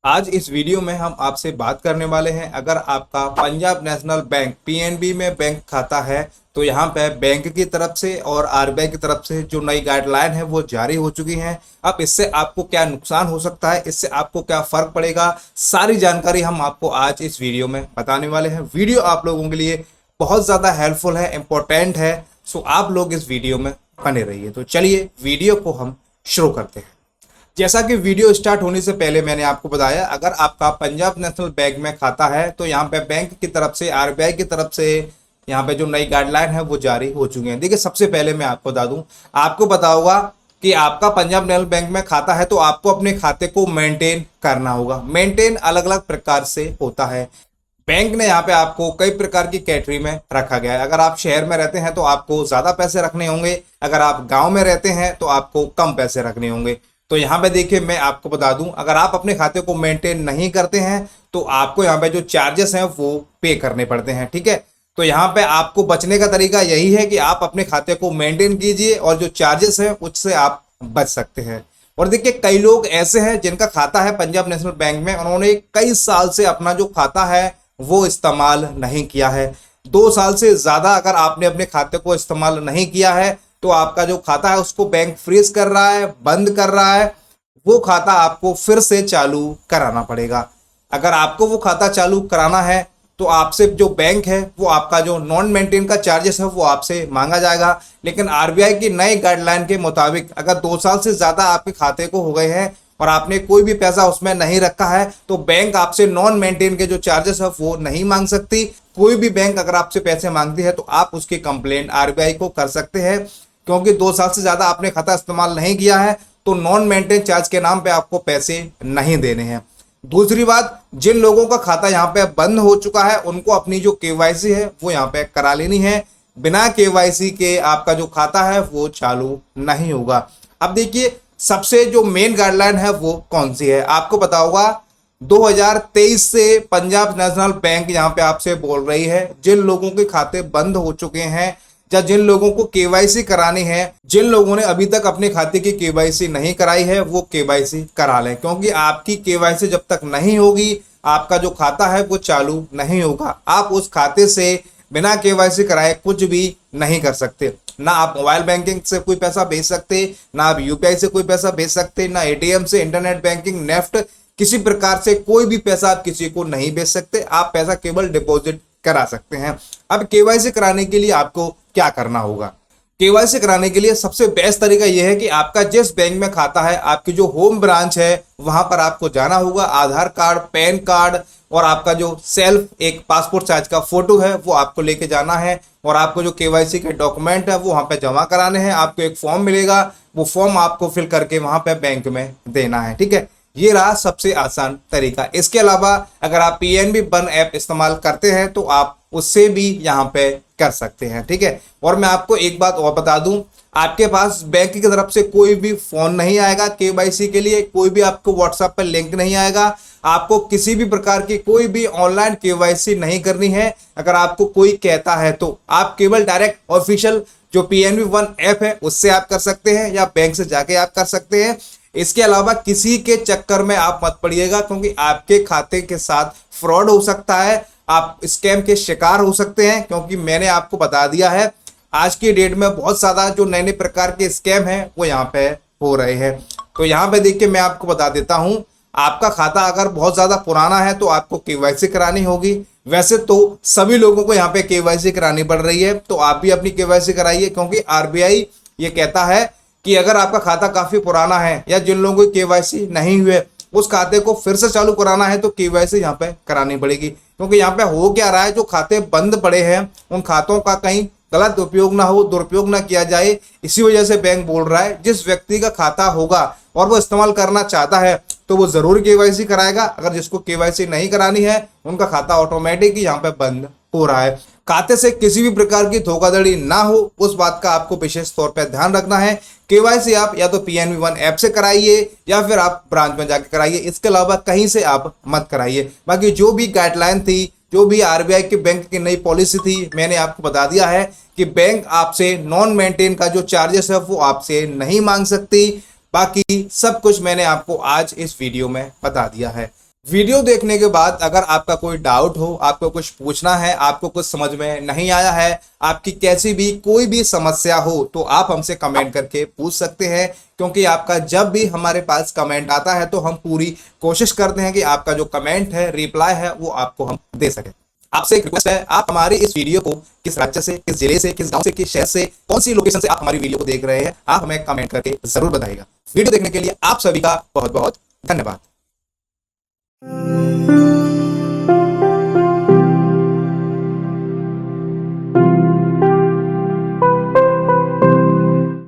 आज इस वीडियो में हम आपसे बात करने वाले हैं, अगर आपका पंजाब नेशनल बैंक पीएनबी में बैंक खाता है तो यहाँ पे बैंक की तरफ से और आरबीआई की तरफ से जो नई गाइडलाइन है वो जारी हो चुकी हैं। अब इससे आपको क्या नुकसान हो सकता है, इससे आपको क्या फर्क पड़ेगा, सारी जानकारी हम आपको आज इस वीडियो में बताने वाले हैं। वीडियो आप लोगों के लिए बहुत ज़्यादा हेल्पफुल है, इंपॉर्टेंट है, सो आप लोग इस वीडियो में बने रहिए। तो चलिए वीडियो को हम शुरू करते हैं। जैसा कि वीडियो स्टार्ट होने से पहले मैंने आपको बताया, अगर आपका पंजाब नेशनल बैंक में खाता है तो यहाँ पे बैंक की तरफ से, आरबीआई की तरफ से यहाँ पे जो नई गाइडलाइन है वो जारी हो चुकी है। देखिए, सबसे पहले मैं आपको बता दूं, आपको पता होगा कि आपका पंजाब नेशनल बैंक में खाता है तो आपको अपने खाते को मेंटेन करना होगा। मेंटेन अलग अलग प्रकार से होता है। बैंक ने यहाँ पे आपको कई प्रकार की कैटेगरी में रखा गया है। अगर आप शहर में रहते हैं तो आपको ज्यादा पैसे रखने होंगे, अगर आप गांव में रहते हैं तो आपको कम पैसे रखने होंगे। तो यहाँ पे देखिए, मैं आपको बता दूं, अगर आप अपने खाते को मेंटेन नहीं करते हैं तो आपको यहाँ पे जो चार्जेस हैं वो पे करने पड़ते हैं। ठीक है, तो यहाँ पे आपको बचने का तरीका यही है कि आप अपने खाते को मेंटेन कीजिए और जो चार्जेस हैं उससे आप बच सकते हैं। और देखिए, कई लोग ऐसे हैं जिनका खाता है पंजाब नेशनल बैंक में, उन्होंने कई साल से अपना जो खाता है वो इस्तेमाल नहीं किया है। 2 साल से ज्यादा अगर आपने अपने खाते को इस्तेमाल नहीं किया है तो आपका जो खाता है उसको बैंक फ्रीज कर रहा है, बंद कर रहा है। वो खाता आपको फिर से चालू कराना पड़ेगा। अगर आपको वो खाता चालू कराना है तो आपसे जो बैंक है वो आपका जो नॉन मेंटेन का चार्जेस है वो आपसे मांगा जाएगा। लेकिन आरबीआई की नई गाइडलाइन के मुताबिक अगर 2 साल से ज्यादा आपके खाते को हो गए हैं और आपने कोई भी पैसा उसमें नहीं रखा है तो बैंक आपसे नॉन मेंटेन के जो चार्जेस है वो नहीं मांग सकती। कोई भी बैंक अगर आपसे पैसे मांगती है तो आप उसकी कंप्लेंट आरबीआई को कर सकते हैं, क्योंकि 2 साल से ज्यादा आपने खाता इस्तेमाल नहीं किया है तो नॉन मेंटेन चार्ज के नाम पे आपको पैसे नहीं देने हैं। दूसरी बात, जिन लोगों का खाता यहाँ पे बंद हो चुका है उनको अपनी जो केवाईसी है वो यहाँ पे करा लेनी है। बिना केवाईसी के आपका जो खाता है वो चालू नहीं होगा। अब देखिए, सबसे जो मेन गाइडलाइन है वो कौन सी है, आपको पता होगा 2023 से पंजाब नेशनल बैंक यहाँ पे आपसे बोल रही है, जिन लोगों के खाते बंद हो चुके हैं या जिन लोगों को केवाईसी करानी है, जिन लोगों ने अभी तक अपने खाते की केवाईसी नहीं कराई है वो केवाईसी करा लें, क्योंकि आपकी केवाईसी जब तक नहीं होगी आपका जो खाता है वो चालू नहीं होगा। आप उस खाते से बिना केवाईसी कराए कुछ भी नहीं कर सकते। ना आप मोबाइल बैंकिंग से कोई पैसा भेज सकते, ना आप यूपीआई से कोई पैसा भेज सकते, ना एटीएम से, इंटरनेट बैंकिंग, नेफ्ट, किसी प्रकार से कोई भी पैसा आप किसी को नहीं भेज सकते। आप पैसा केवल डिपॉजिट करा सकते हैं। अब केवाईसी कराने के लिए आपको क्या करना होगा? केवाईसी कराने के लिए सबसे बेस्ट तरीका यह है कि आपका जिस बैंक में खाता है, आपकी जो होम ब्रांच है वहां पर आपको जाना होगा। आधार कार्ड, पैन कार्ड और आपका जो सेल्फ एक पासपोर्ट साइज का फोटो है वो आपको लेके जाना है और आपको जो केवाईसी के डॉक्यूमेंट है वो वहां पे जमा कराने हैं। आपको एक फॉर्म मिलेगा, वो फॉर्म आपको फिल करके वहां पे बैंक में देना है। ठीक है, ये रहा सबसे आसान तरीका। इसके अलावा अगर आप पीएनबी वन ऐप इस्तेमाल करते हैं तो आप उससे भी यहाँ पे कर सकते हैं। ठीक है, और मैं आपको एक बात और बता दूं, आपके पास बैंक की तरफ से कोई भी फोन नहीं आएगा केवाईसी के लिए, कोई भी आपको व्हाट्सएप पर लिंक नहीं आएगा, आपको किसी भी प्रकार की कोई भी ऑनलाइन केवाईसी नहीं करनी है। अगर आपको कोई कहता है तो आप केवल डायरेक्ट ऑफिशियल जो पीएनबी वन ऐप है उससे आप कर सकते हैं या बैंक से जाके आप कर सकते हैं। इसके अलावा किसी के चक्कर में आप मत पड़िएगा, क्योंकि आपके खाते के साथ फ्रॉड हो सकता है, आप स्कैम के शिकार हो सकते हैं। क्योंकि मैंने आपको बता दिया है, आज की डेट में बहुत ज्यादा जो नए नए प्रकार के स्कैम हैं वो यहाँ पे हो रहे हैं। तो यहाँ पे देखिए, मैं आपको बता देता हूँ, आपका खाता अगर बहुत ज्यादा पुराना है तो आपको केवाईसी करानी होगी। वैसे तो सभी लोगों को यहाँ पे केवाईसी करानी पड़ रही है, तो आप भी अपनी केवाईसी कराइए, क्योंकि आरबीआई ये कहता है कि अगर आपका खाता काफी पुराना है या जिन लोगों की केवाईसी नहीं हुए उस खाते को फिर से चालू कराना है तो केवाईसी यहाँ पे करानी पड़ेगी। क्योंकि यहाँ पे हो क्या रहा है, जो खाते बंद पड़े हैं उन खातों का कहीं गलत उपयोग ना हो, दुरुपयोग ना किया जाए, इसी वजह से बैंक बोल रहा है जिस व्यक्ति का खाता होगा और वो इस्तेमाल करना चाहता है तो वो जरूर केवाईसी कराएगा। अगर जिसको केवाईसी नहीं करानी है उनका खाता ऑटोमेटिक ही यहाँ पे बंद हो रहा है। खाते से किसी भी प्रकार की धोखाधड़ी ना हो, उस बात का आपको विशेष तौर पर ध्यान रखना है। केवाईसी आप या तो पीएनबी वन ऐप से कराइए या फिर आप ब्रांच में जाके कराइए, इसके अलावा कहीं से आप मत कराइए। बाकी जो भी गाइडलाइन थी, जो भी आरबीआई के बैंक की नई पॉलिसी थी, मैंने आपको बता दिया है कि बैंक आपसे नॉन मेंटेन का जो चार्जेस है वो आपसे नहीं मांग सकती। बाकी सब कुछ मैंने आपको आज इस वीडियो में बता दिया है। वीडियो देखने के बाद अगर आपका कोई डाउट हो, आपको कुछ पूछना है, आपको कुछ समझ में नहीं आया है, आपकी कैसी भी कोई भी समस्या हो, तो आप हमसे कमेंट करके पूछ सकते हैं। क्योंकि आपका जब भी हमारे पास कमेंट आता है तो हम पूरी कोशिश करते हैं कि आपका जो कमेंट है, रिप्लाई है, वो आपको हम दे सकें। आपसे एक रिक्वेस्ट है, आप हमारे इस वीडियो को किस राज्य से, किस जिले से, किस गांव से, किस शहर से, कौन सी लोकेशन से आप हमारी वीडियो को देख रहे हैं, आप हमें कमेंट करके जरूर बताइएगा। वीडियो देखने के लिए आप सभी का बहुत बहुत धन्यवाद।